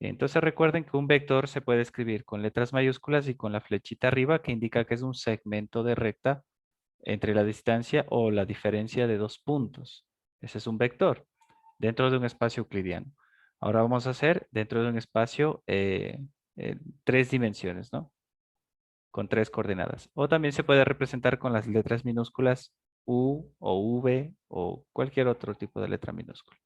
Entonces recuerden que un vector se puede escribir con letras mayúsculas y con la flechita arriba que indica que es un segmento de recta entre la distancia o la diferencia de dos puntos. Ese es un vector dentro de un espacio euclidiano. Ahora vamos a hacer dentro de un espacio tres dimensiones, ¿no? Con tres coordenadas. O también se puede representar con las letras minúsculas U o V o cualquier otro tipo de letra minúscula.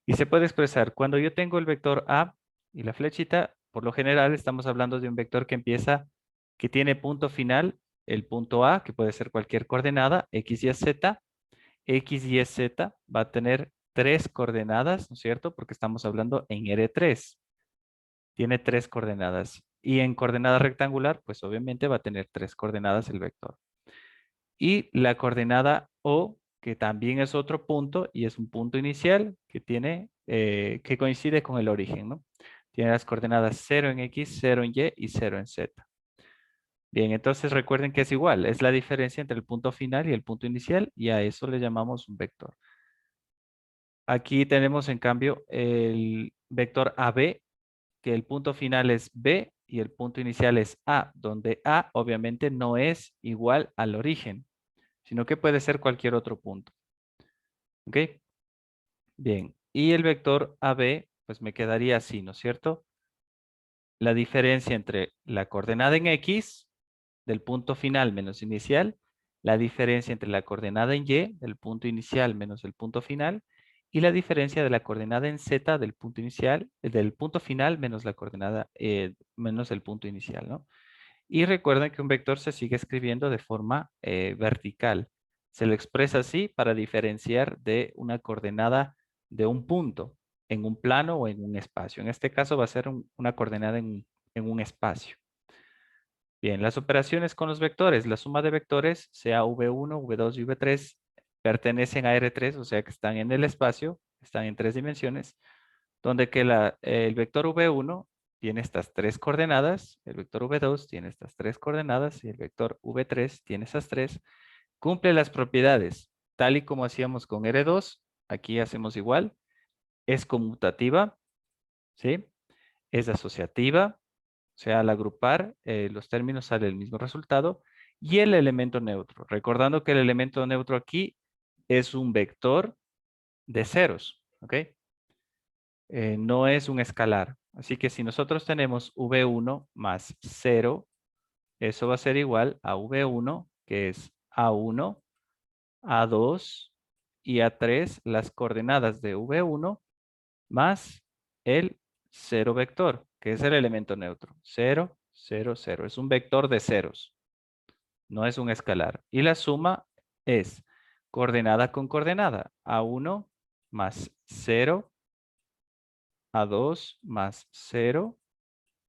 Y se puede expresar cuando yo tengo el vector A y la flechita, por lo general estamos hablando de un vector que empieza, que tiene punto final, el punto A, que puede ser cualquier coordenada, X, Y, Z. X, Y, Z va a tener tres coordenadas, ¿no es cierto? Porque estamos hablando en R3. Tiene tres coordenadas. Y en coordenada rectangular, pues obviamente va a tener tres coordenadas el vector. Y la coordenada O, que también es otro punto y es un punto inicial que tiene, que coincide con el origen, ¿no? Tiene las coordenadas 0 en X, 0 en Y y 0 en Z. Bien, entonces recuerden que es igual, es la diferencia entre el punto final y el punto inicial y a eso le llamamos un vector. Aquí tenemos en cambio el vector AB, que el punto final es B y el punto inicial es A, donde A obviamente no es igual al origen, sino que puede ser cualquier otro punto. ¿Ok? Bien, y el vector AB, pues me quedaría así, ¿no es cierto? La diferencia entre la coordenada en X del punto final menos inicial, la diferencia entre la coordenada en Y del punto inicial menos el punto final, y la diferencia de la coordenada en Z del punto inicial, del punto final menos la coordenada, menos el punto inicial, ¿no? Y recuerden que un vector se sigue escribiendo de forma vertical. Se lo expresa así para diferenciar de una coordenada de un punto en un plano o en un espacio. En este caso va a ser una coordenada en un espacio. Bien, las operaciones con los vectores. La suma de vectores, sea V1, V2 y V3, pertenecen a R3, o sea que están en el espacio, están en tres dimensiones, donde que el vector V1 tiene estas tres coordenadas, el vector V2 tiene estas tres coordenadas y el vector V3 tiene esas tres. Cumple las propiedades, tal y como hacíamos con R2, aquí hacemos igual, es conmutativa, ¿sí? Es asociativa, o sea, al agrupar los términos sale el mismo resultado, y el elemento neutro, recordando que el elemento neutro aquí es un vector de ceros, ¿ok? No es un escalar. Así que si nosotros tenemos V1 más 0, eso va a ser igual a V1, que es A1, A2 y A3, las coordenadas de V1 más el 0 vector, que es el elemento neutro. 0, 0, 0. Es un vector de ceros, no es un escalar. Y la suma es coordenada con coordenada. A1 más 0, A2 más 0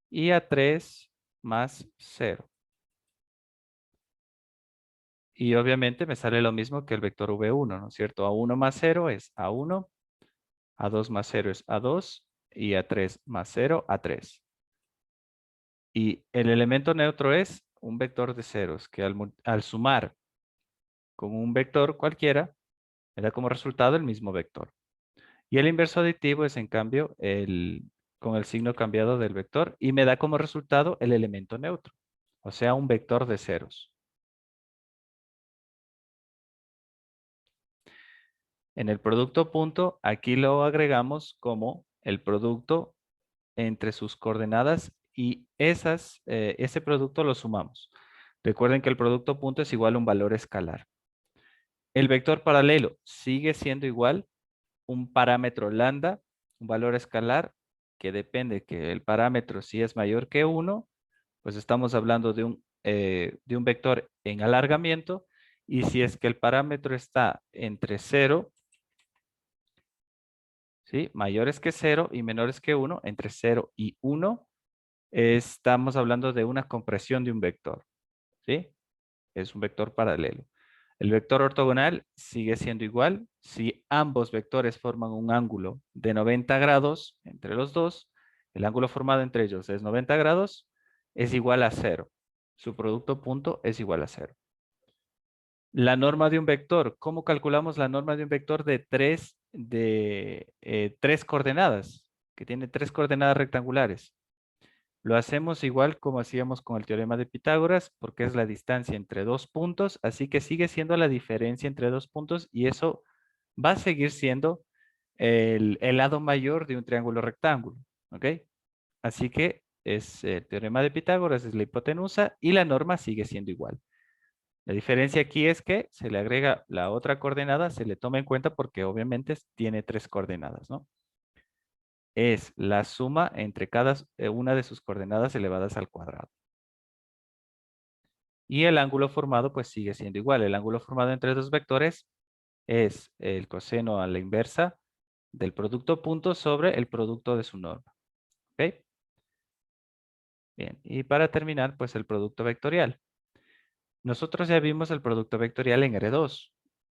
y A3 más 0. Y obviamente me sale lo mismo que el vector V1, ¿no es cierto? A1 más 0 es A1, A2 más 0 es A2 y A3 más 0, A3. Y el elemento neutro es un vector de ceros que al sumar con un vector cualquiera, me da como resultado el mismo vector. Y el inverso aditivo es en cambio con el signo cambiado del vector y me da como resultado el elemento neutro, o sea, un vector de ceros. En el producto punto, aquí lo agregamos como el producto entre sus coordenadas y ese producto lo sumamos. Recuerden que el producto punto es igual a un valor escalar. El vector paralelo sigue siendo igual un parámetro lambda, un valor escalar que depende que el parámetro si es mayor que 1, pues estamos hablando de un vector en alargamiento, y si es que el parámetro está entre 0, ¿sí? Mayores que 0 y menores que 1, entre 0 y 1, estamos hablando de una compresión de un vector, ¿sí? Es un vector paralelo. El vector ortogonal sigue siendo igual. Si ambos vectores forman un ángulo de 90 grados entre los dos, el ángulo formado entre ellos es 90 grados, es igual a 0. Su producto punto es igual a 0. La norma de un vector. ¿Cómo calculamos la norma de un vector de tres coordenadas? que tiene 3 coordenadas rectangulares. Lo hacemos igual como hacíamos con el teorema de Pitágoras, porque es la distancia entre dos puntos, así que sigue siendo la diferencia entre dos puntos y eso va a seguir siendo el lado mayor de un triángulo rectángulo, ¿ok? Así que es el teorema de Pitágoras, es la hipotenusa y la norma sigue siendo igual. La diferencia aquí es que se le agrega la otra coordenada, se le toma en cuenta porque obviamente tiene 3 coordenadas, ¿no? Es la suma entre cada una de sus coordenadas elevadas al cuadrado. Y el ángulo formado pues sigue siendo igual. El ángulo formado entre dos vectores es el coseno a la inversa del producto punto sobre el producto de su norma. ¿Ok? Bien, y para terminar pues el producto vectorial. Nosotros ya vimos el producto vectorial en R2,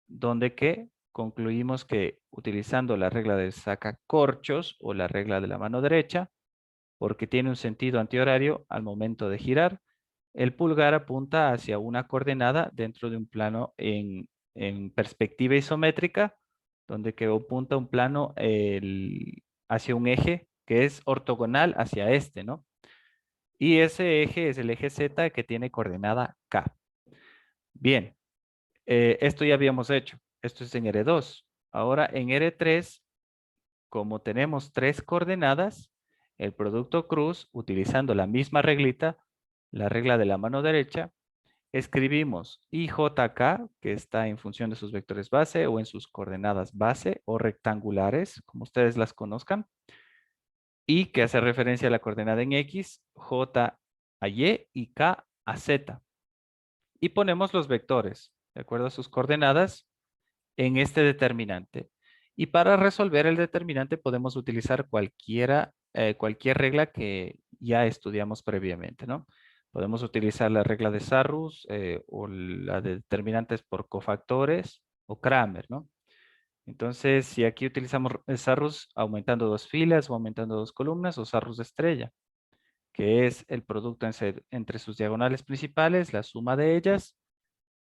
donde que concluimos que utilizando la regla del sacacorchos o la regla de la mano derecha, porque tiene un sentido antihorario al momento de girar, el pulgar apunta hacia una coordenada dentro de un plano en perspectiva isométrica, donde que apunta un plano hacia un eje que es ortogonal hacia este, ¿no? Y ese eje es el eje Z que tiene coordenada K. Bien, esto ya habíamos hecho. Esto es en R2. Ahora en R3, como tenemos 3 coordenadas, el producto cruz, utilizando la misma reglita, la regla de la mano derecha, escribimos IJK, que está en función de sus vectores base o en sus coordenadas base o rectangulares, como ustedes las conozcan, y que hace referencia a la coordenada en X, J a Y y K a Z. Y ponemos los vectores, de acuerdo a sus coordenadas, en este determinante. Y para resolver el determinante podemos utilizar cualquier regla que ya estudiamos previamente, ¿no? Podemos utilizar la regla de Sarrus o la de determinantes por cofactores o Kramer, ¿no? Entonces, si aquí utilizamos Sarrus aumentando dos filas o aumentando dos columnas o Sarrus de estrella, que es el producto entre sus diagonales principales, la suma de ellas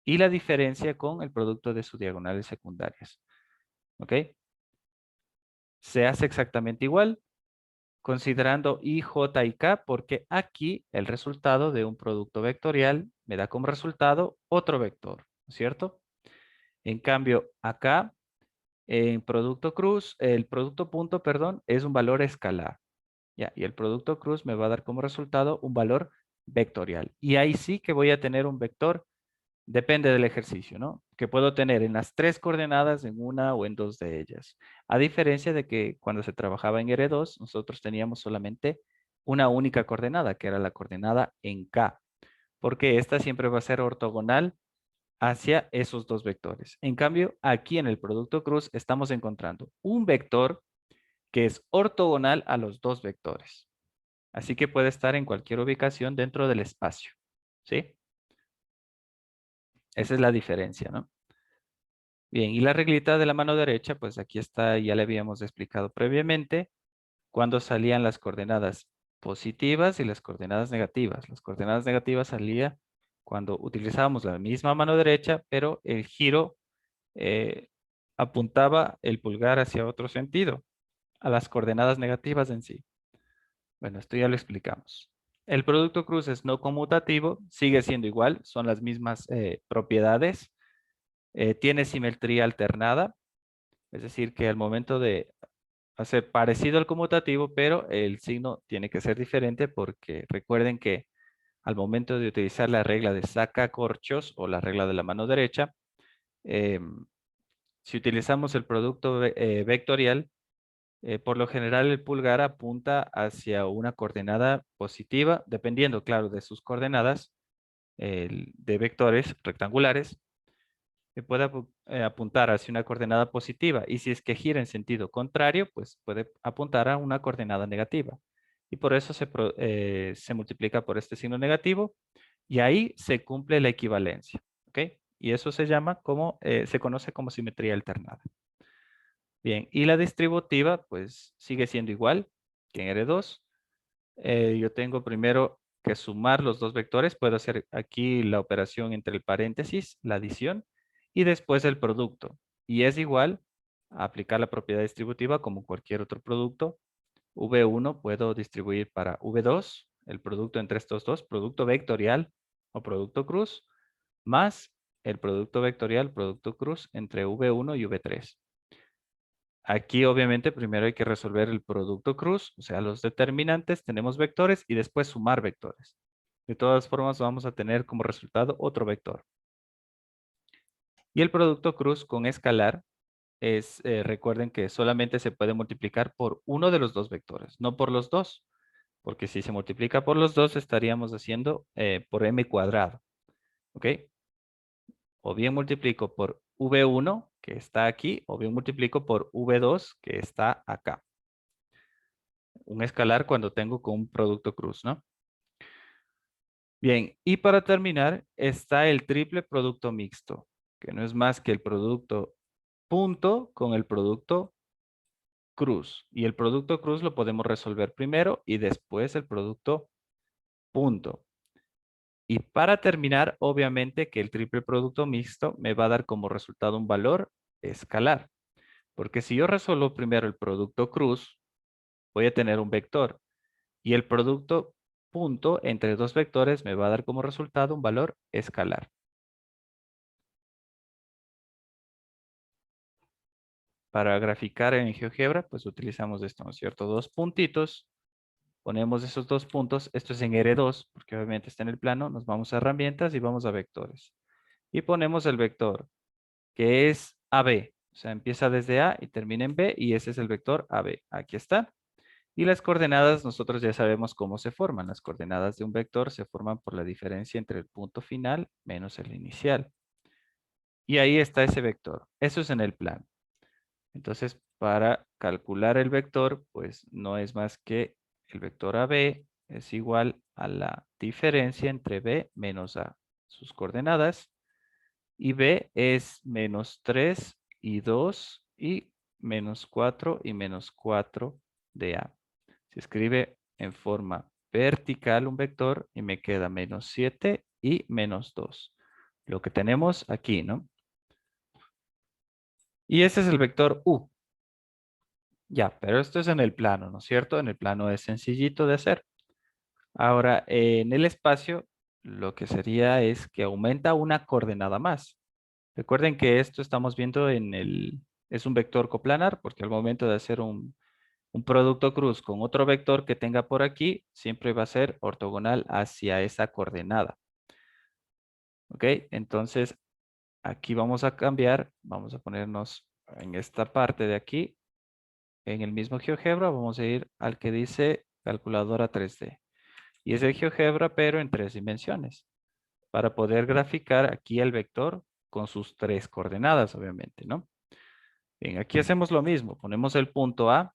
y la diferencia con el producto de sus diagonales secundarias. ¿Ok? Se hace exactamente igual, considerando I, J y K, porque aquí el resultado de un producto vectorial me da como resultado otro vector, ¿no es cierto? En cambio, acá, en producto cruz, el producto punto, perdón, es un valor escalar. ¿Ya? Y el producto cruz me va a dar como resultado un valor vectorial. Y ahí sí que voy a tener un vector. Depende del ejercicio, ¿no? Que puedo tener en las 3 coordenadas, en una o en dos de ellas. A diferencia de que cuando se trabajaba en R2, nosotros teníamos solamente una única coordenada, que era la coordenada en K, porque esta siempre va a ser ortogonal hacia esos dos vectores. En cambio, aquí en el producto cruz estamos encontrando un vector que es ortogonal a los dos vectores. Así que puede estar en cualquier ubicación dentro del espacio, ¿sí? Esa es la diferencia, ¿no? Bien, y la reglita de la mano derecha, pues aquí está, ya le habíamos explicado previamente, cuando salían las coordenadas positivas y las coordenadas negativas. Las coordenadas negativas salía cuando utilizábamos la misma mano derecha, pero el giro eh, apuntaba el pulgar hacia otro sentido, a las coordenadas negativas en sí. Bueno, esto ya lo explicamos. El producto cruz es no conmutativo, sigue siendo igual, son las mismas propiedades, tiene simetría alternada. Es decir, que al momento de hacer parecido al conmutativo, pero el signo tiene que ser diferente porque recuerden que al momento de utilizar la regla de sacacorchos o la regla de la mano derecha, si utilizamos el producto vectorial, por lo general el pulgar apunta hacia una coordenada positiva, dependiendo, claro, de sus coordenadas de vectores rectangulares que pueda apuntar hacia una coordenada positiva y si es que gira en sentido contrario, pues puede apuntar a una coordenada negativa. Y por eso se multiplica por este signo negativo y ahí se cumple la equivalencia. ¿Ok? Y eso se conoce como simetría alternada. Bien, y la distributiva pues sigue siendo igual que en R2. Yo tengo primero que sumar los dos vectores. Puedo hacer aquí la operación entre el paréntesis, la adición, y después el producto. Y es igual a aplicar la propiedad distributiva como cualquier otro producto V1 puedo distribuir para V2, el producto entre estos dos, producto vectorial o producto cruz, más el producto vectorial, producto cruz entre V1 y V3. Aquí obviamente primero hay que resolver el producto cruz, o sea, los determinantes, tenemos vectores y después sumar vectores. De todas formas vamos a tener como resultado otro vector. Y el producto cruz con escalar es, recuerden que solamente se puede multiplicar por uno de los dos vectores, no por los dos, porque si se multiplica por los dos estaríamos haciendo por m cuadrado, ¿ok? O bien multiplico por V1, que está aquí, o bien multiplico por V2, que está acá. Un escalar cuando tengo con un producto cruz, ¿no? Bien, y para terminar está el triple producto mixto, que no es más que el producto punto con el producto cruz. Y el producto cruz lo podemos resolver primero y después el producto punto. Y para terminar, obviamente que el triple producto mixto me va a dar como resultado un valor escalar. Porque si yo resuelvo primero el producto cruz, voy a tener un vector. Y el producto punto entre dos vectores me va a dar como resultado un valor escalar. Para graficar en GeoGebra, pues utilizamos esto, ¿no es cierto? Dos puntitos. Ponemos esos dos puntos. Esto es en R2, porque obviamente está en el plano. Nos vamos a herramientas y vamos a vectores. Y ponemos el vector, que es AB. O sea, empieza desde A y termina en B, y ese es el vector AB. Aquí está. Y las coordenadas, nosotros ya sabemos cómo se forman. Las coordenadas de un vector se forman por la diferencia entre el punto final menos el inicial. Y ahí está ese vector. Eso es en el plano. Entonces, para calcular el vector, pues no es más que el vector AB es igual a la diferencia entre B menos A. Sus coordenadas. Y B es menos 3 y 2 y menos 4 y menos 4 de A. Se escribe en forma vertical un vector y me queda menos 7 y menos 2. Lo que tenemos aquí, ¿no? Y ese es el vector U. Ya, pero esto es en el plano, ¿no es cierto? En el plano es sencillito de hacer. Ahora, en el espacio, lo que sería es que aumenta una coordenada más. Recuerden que esto estamos viendo es un vector coplanar, porque al momento de hacer un producto cruz con otro vector que tenga por aquí, siempre va a ser ortogonal hacia esa coordenada. ¿Ok? Entonces, aquí vamos a cambiar, vamos a ponernos en esta parte de aquí, en el mismo GeoGebra, vamos a ir al que dice calculadora 3D. Y es el GeoGebra, pero en 3 dimensiones, para poder graficar aquí el vector con sus 3 coordenadas, obviamente, ¿no? Bien, aquí hacemos lo mismo. Ponemos el punto A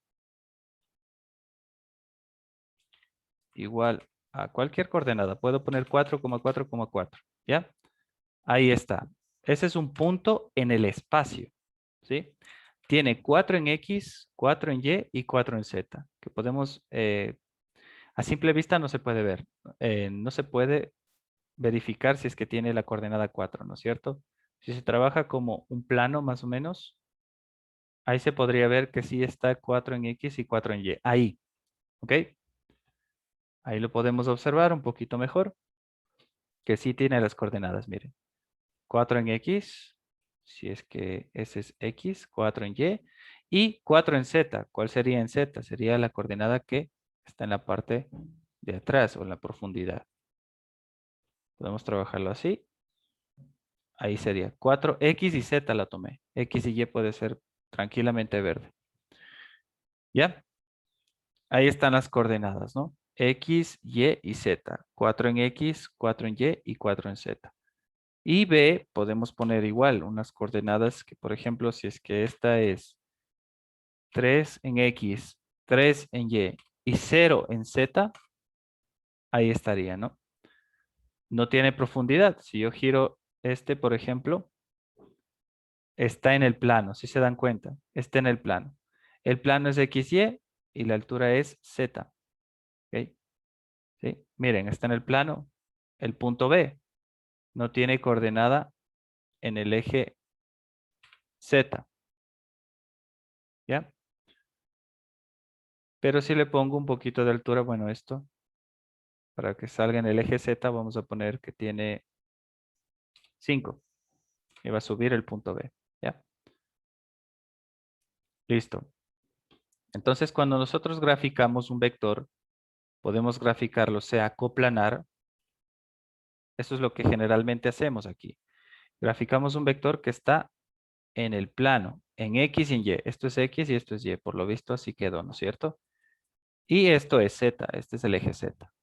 igual a cualquier coordenada. Puedo poner 4,4,4. ¿Ya? Ahí está. Ese es un punto en el espacio. ¿Sí? Tiene 4 en X, 4 en Y y 4 en Z. Que podemos, a simple vista no se puede ver. No se puede verificar si es que tiene la coordenada 4, ¿no es cierto? Si se trabaja como un plano más o menos, ahí se podría ver que sí está 4 en X y 4 en Y. Ahí. ¿Ok? Ahí lo podemos observar un poquito mejor, que sí tiene las coordenadas, miren. 4 en X, si es que ese es X, 4 en y 4 en Z. ¿Cuál sería en Z? Sería la coordenada que está en la parte de atrás o en la profundidad. Podemos trabajarlo así. Ahí sería 4X y Z la tomé. X y Y puede ser tranquilamente verde. ¿Ya? Ahí están las coordenadas, ¿no? X, Y y Z. 4 en X, 4 en Y y 4 en Z. Y B, podemos poner igual unas coordenadas que, por ejemplo, si es que esta es 3 en X, 3 en y 0 en Z, ahí estaría, ¿no? No tiene profundidad. Si yo giro este, por ejemplo, está en el plano, si se dan cuenta, está en el plano. El plano es XY y la altura es Z. ¿Ok? ¿Sí? Miren, está en el plano. El punto B no tiene coordenada en el eje Z. ¿Ya? Pero si le pongo un poquito de altura, bueno, esto, para que salga en el eje Z, vamos a poner que tiene 5. Y va a subir el punto B. ¿Ya? Listo. Entonces, cuando nosotros graficamos un vector, podemos graficarlo sea coplanar. Eso es lo que generalmente hacemos aquí. Graficamos un vector que está en el plano, en X y en Y. Esto es X y esto es Y. Por lo visto así quedó, ¿no es cierto? Y esto es Z. Este es el eje Z.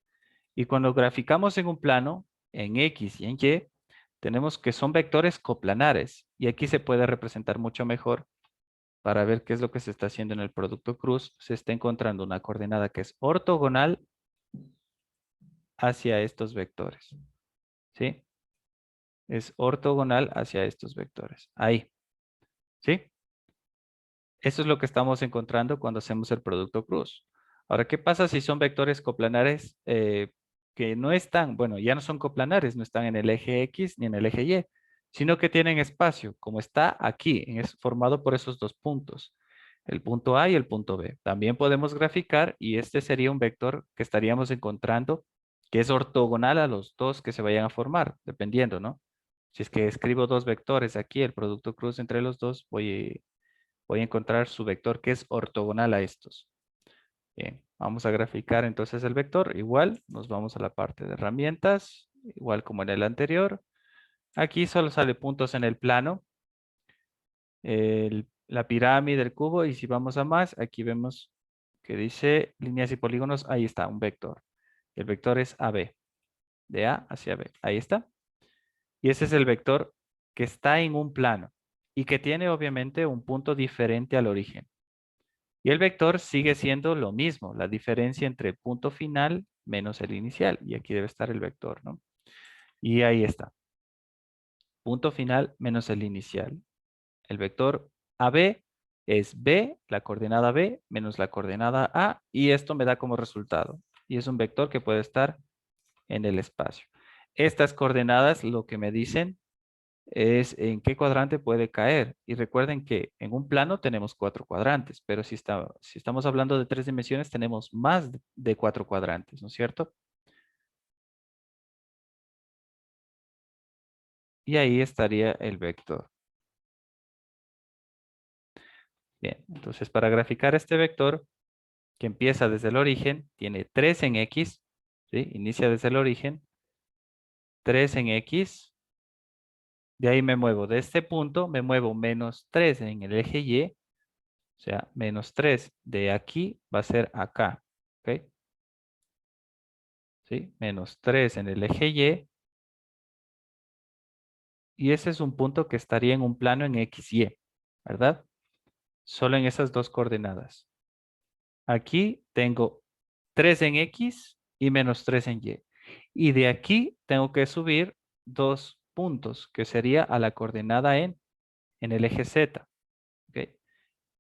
Y cuando graficamos en un plano, en X y en Y, tenemos que son vectores coplanares. Y aquí se puede representar mucho mejor para ver qué es lo que se está haciendo en el producto cruz. Se está encontrando una coordenada que es ortogonal hacia estos vectores. ¿Sí? Es ortogonal hacia estos vectores. Ahí. ¿Sí? Eso es lo que estamos encontrando cuando hacemos el producto cruz. Ahora, ¿qué pasa si son vectores coplanares que no están, bueno, ya no son coplanares, no están en el eje X ni en el eje Y, sino que tienen espacio, como está aquí, es formado por esos dos puntos, el punto A y el punto B. También podemos graficar y este sería un vector que estaríamos encontrando que es ortogonal a los dos que se vayan a formar, dependiendo, ¿no? Si es que escribo dos vectores aquí, el producto cruz entre los dos, voy a encontrar su vector que es ortogonal a estos. Bien, vamos a graficar entonces el vector. Igual, nos vamos a la parte de herramientas, igual como en el anterior. Aquí solo sale puntos en el plano, la pirámide, el cubo, y si vamos a más, aquí vemos que dice líneas y polígonos, ahí está, un vector. El vector es AB, de A hacia B, ahí está. Y ese es el vector que está en un plano y que tiene obviamente un punto diferente al origen. Y el vector sigue siendo lo mismo, la diferencia entre el punto final menos el inicial. Y aquí debe estar el vector, ¿no? Y ahí está. Punto final menos el inicial. El vector AB es B, la coordenada B, menos la coordenada A. Y esto me da como resultado. Y es un vector que puede estar en el espacio. Estas coordenadas lo que me dicen es en qué cuadrante puede caer. Y recuerden que en un plano tenemos 4 cuadrantes, pero si estamos hablando de 3 dimensiones, tenemos más de 4 cuadrantes, ¿no es cierto? Y ahí estaría el vector. Bien, entonces para graficar este vector, que empieza desde el origen, tiene 3 en X, ¿sí? Inicia desde el origen, 3 en X, de ahí me muevo de este punto, me muevo menos 3 en el eje Y, o sea, menos 3 de aquí va a ser acá, ¿ok? ¿Sí? Menos 3 en el eje Y. Y ese es un punto que estaría en un plano en X, Y, ¿verdad? Solo en esas dos coordenadas. Aquí tengo 3 en X y menos 3 en Y. Y de aquí tengo que subir 2 puntos, que sería a la coordenada en el eje Z. ¿Ok?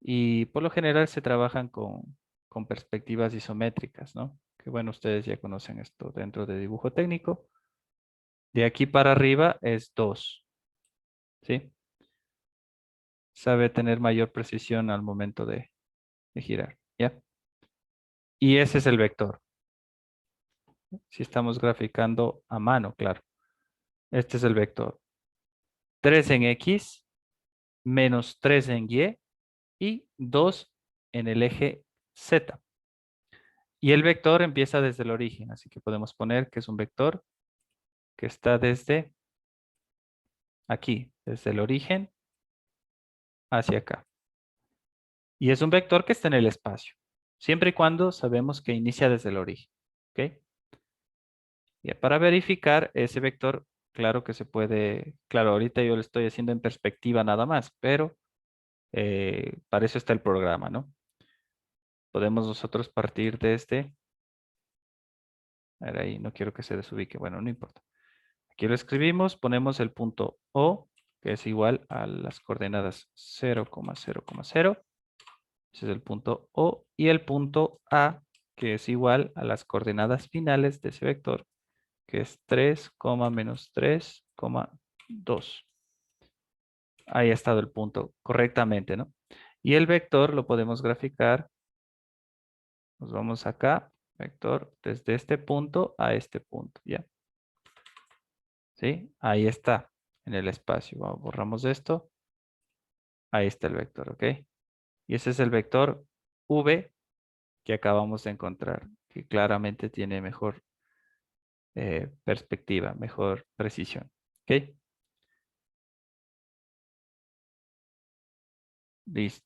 Y por lo general se trabajan con perspectivas isométricas, ¿no? Que bueno, ustedes ya conocen esto dentro de dibujo técnico. De aquí para arriba es 2, ¿sí? Sabe tener mayor precisión al momento de girar, ¿ya? Y ese es el vector. Si estamos graficando a mano, claro. Este es el vector. 3 en X, menos 3 en Y y 2 en el eje Z. Y el vector empieza desde el origen, así que podemos poner que es un vector que está desde aquí, desde el origen hacia acá. Y es un vector que está en el espacio, siempre y cuando sabemos que inicia desde el origen. ¿Ok? Y para verificar ese vector, claro que se puede, claro, ahorita yo lo estoy haciendo en perspectiva nada más, pero para eso está el programa, ¿no? Podemos nosotros partir de este, a ver ahí, no quiero que se desubique, bueno, no importa. Aquí lo escribimos, ponemos el punto O, que es igual a las coordenadas 0,0,0. Ese es el punto O, y el punto A, que es igual a las coordenadas finales de ese vector, que es 3, menos 3,2. Ahí ha estado el punto correctamente, ¿no? Y el vector lo podemos graficar Nos vamos acá, vector, desde este punto a este punto, ¿ya? ¿Sí? Ahí está, en el espacio. Borramos esto. Ahí está el vector, ¿ok? Y ese es el vector V que acabamos de encontrar, que claramente tiene mejor perspectiva, mejor precisión, ¿ok? Listo.